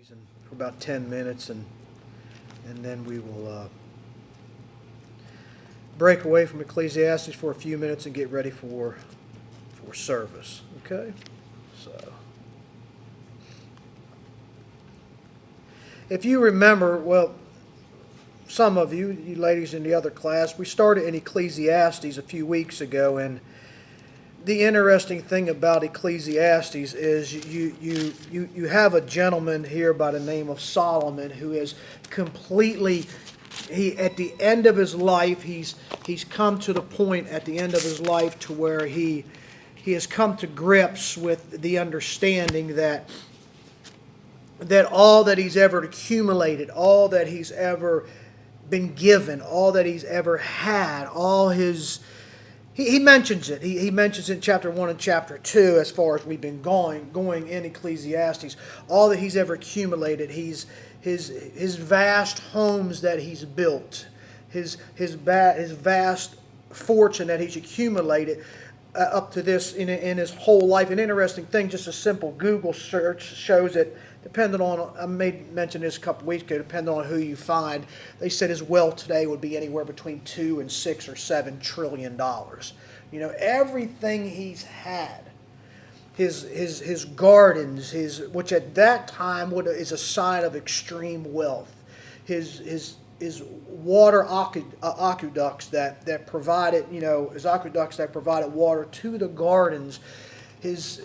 For about 10 minutes, and then we will break away from Ecclesiastes for a few minutes and get ready for service. Okay? So, if you remember, well, some of you ladies in the other class, we started in Ecclesiastes a few weeks ago, and the interesting thing about Ecclesiastes is you have a gentleman here by the name of Solomon who is completely, at the end of his life, he's come to the point at the end of his life to where he has come to grips with the understanding that all that he's ever accumulated, all that he's ever been given, all that he's ever had, all his... He mentions it. He mentions it in chapter 1 and chapter 2 as far as we've been going in Ecclesiastes. All that he's ever accumulated, his vast homes that he's built, his vast fortune that he's accumulated up to this in his whole life. An interesting thing, just a simple Google search shows that, depending on, I made mention this a couple weeks ago, depending on who you find, they said his wealth today would be anywhere between $2 and $6 or $7 trillion. You know, everything he's had, his gardens, which at that time is a sign of extreme wealth, his water aqueducts that provided, his aqueducts that provided water to the gardens, his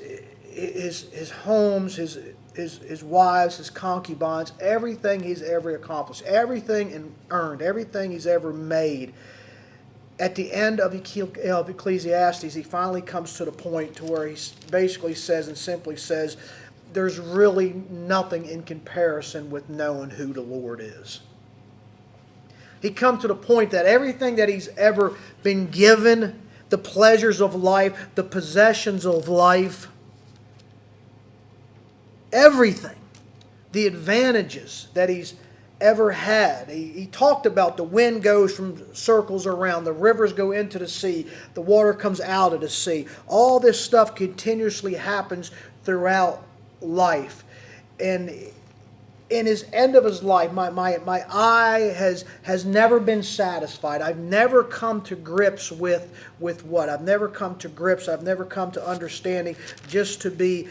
homes, his wives, his concubines, everything he's ever accomplished, everything earned, everything he's ever made. At the end of Ecclesiastes, he finally comes to the point to where he basically says and simply says, there's really nothing in comparison with knowing who the Lord is. He comes to the point that everything that he's ever been given, the pleasures of life, the possessions of life, everything, the advantages that he's ever had. He talked about the wind goes from circles around, the rivers go into the sea, the water comes out of the sea. All this stuff continuously happens throughout life. And in his end of his life, my eye has never been satisfied. I've never come to grips with what? I've never come to understanding just to be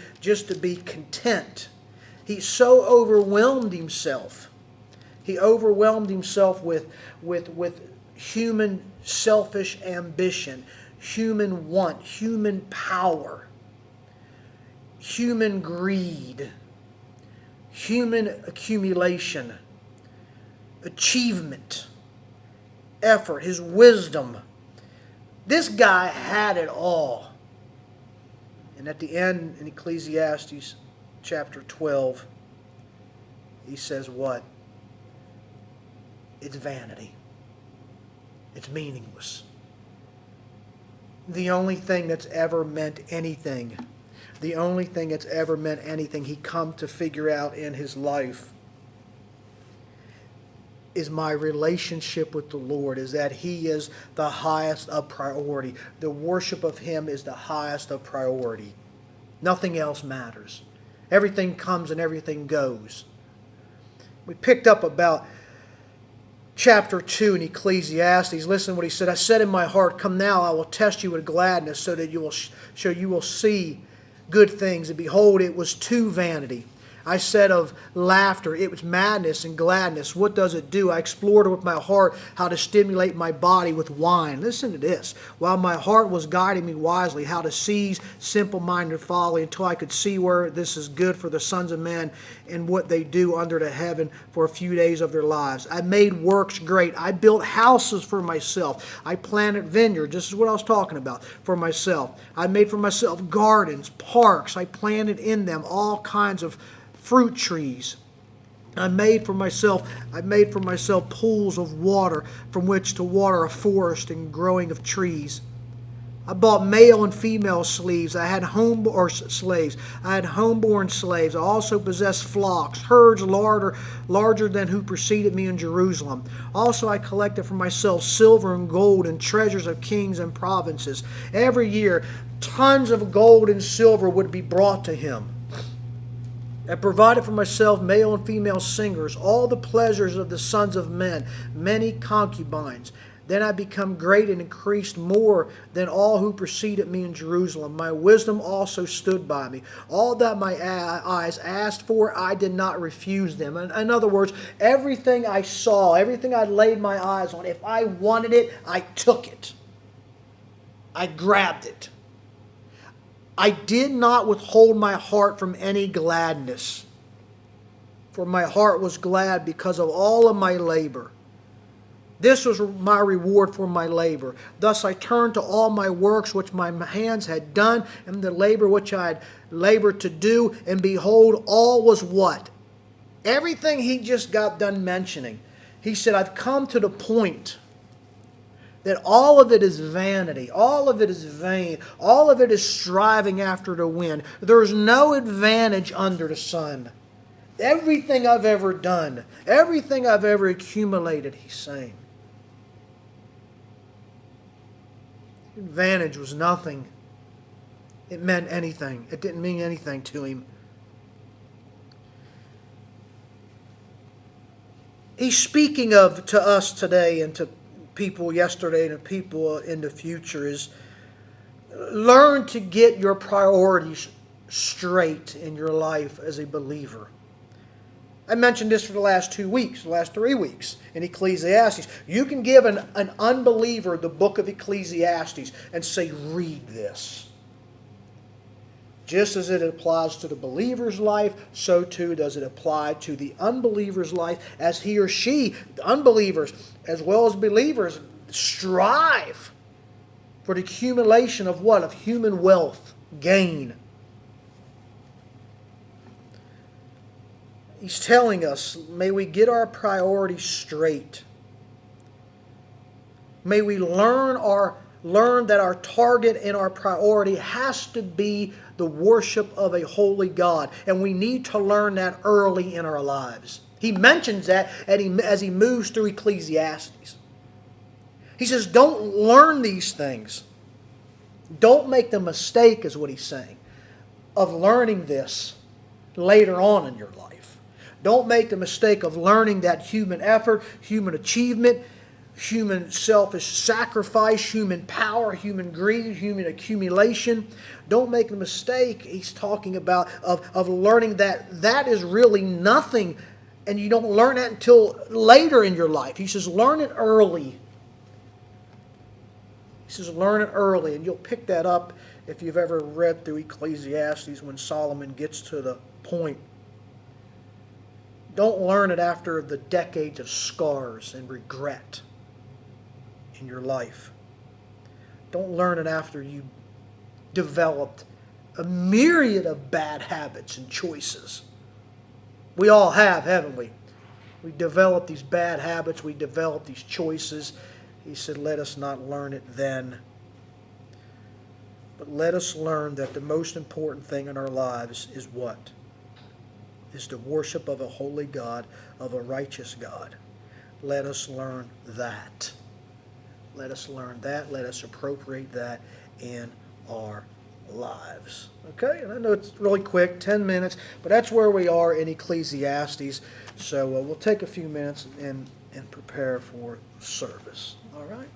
content. He so overwhelmed himself. He overwhelmed himself with human selfish ambition, human want, human power, human greed, human accumulation, achievement, effort, his wisdom. This guy had it all. And at the end, in Ecclesiastes chapter 12, he says what? It's vanity. It's meaningless. The only thing that's ever meant anything, he come to figure out in his life is my relationship with the Lord, is that He is the highest of priority. The worship of Him is the highest of priority. Nothing else matters. Everything comes and everything goes. We picked up about chapter 2 in Ecclesiastes. Listen to what he said. I said in my heart, come now, I will test you with gladness, so that you will see good things. And behold, it was too vanity. I said of laughter, it was madness and gladness. What does it do? I explored with my heart how to stimulate my body with wine. Listen to this. While my heart was guiding me wisely, how to seize simple-minded folly, until I could see where this is good for the sons of men and what they do under the heaven for a few days of their lives. I made works great. I built houses for myself. I planted vineyards. This is what I was talking about, for myself. I made for myself gardens, parks. I planted in them all kinds of fruit trees. I made for myself pools of water from which to water a forest and growing of trees. I bought male and female slaves. I had homeborn slaves. I also possessed flocks, herds larger than who preceded me in Jerusalem. Also I collected for myself silver and gold and treasures of kings and provinces. Every year, tons of gold and silver would be brought to him. I provided for myself male and female singers, all the pleasures of the sons of men, many concubines. Then I become great and increased more than all who preceded me in Jerusalem. My wisdom also stood by me. All that my eyes asked for, I did not refuse them. In other words, everything I saw, everything I laid my eyes on, if I wanted it, I took it. I grabbed it. I did not withhold my heart from any gladness, for my heart was glad because of all of my labor. This was my reward for my labor. Thus I turned to all my works which my hands had done, and the labor which I had labored to do, and behold, all was what? Everything he just got done mentioning. He said, I've come to the point that all of it is vanity, all of it is vain, all of it is striving after the wind. There is no advantage under the sun. Everything I've ever done, everything I've ever accumulated, he's saying, advantage was nothing. It meant anything. It didn't mean anything to him. He's speaking to us today and to people yesterday and to people in the future is learn to get your priorities straight in your life as a believer. I mentioned this for the last 2 weeks, the last 3 weeks in Ecclesiastes. You can give an unbeliever the book of Ecclesiastes and say, read this. Just as it applies to the believer's life, so too does it apply to the unbeliever's life, as he or she, the unbelievers as well as believers, strive for the accumulation of what? Of human wealth, gain. He's telling us, may we get our priorities straight. May we learn that our target and our priority has to be the worship of a holy God. And we need to learn that early in our lives. He mentions that as he moves through Ecclesiastes. He says, don't learn these things. Don't make the mistake, is what he's saying, of learning this later on in your life. Don't make the mistake of learning that human effort, human achievement, human selfish sacrifice, human power, human greed, human accumulation. Don't make the mistake, he's talking about, of learning that is really nothing, and you don't learn that until later in your life. He says, learn it early. He says, learn it early, and you'll pick that up if you've ever read through Ecclesiastes when Solomon gets to the point. Don't learn it after the decades of scars and regret in your life. Don't learn it after you developed a myriad of bad habits and choices. We all have, haven't we? We develop these bad habits. We develop these choices. He said, let us not learn it then. But let us learn that the most important thing in our lives is what? Is the worship of a holy God, of a righteous God. Let us learn that. Let us learn that. Let us appropriate that in our lives. Okay? And I know it's really quick, 10 minutes, but that's where we are in Ecclesiastes. So we'll take a few minutes and prepare for service. All right?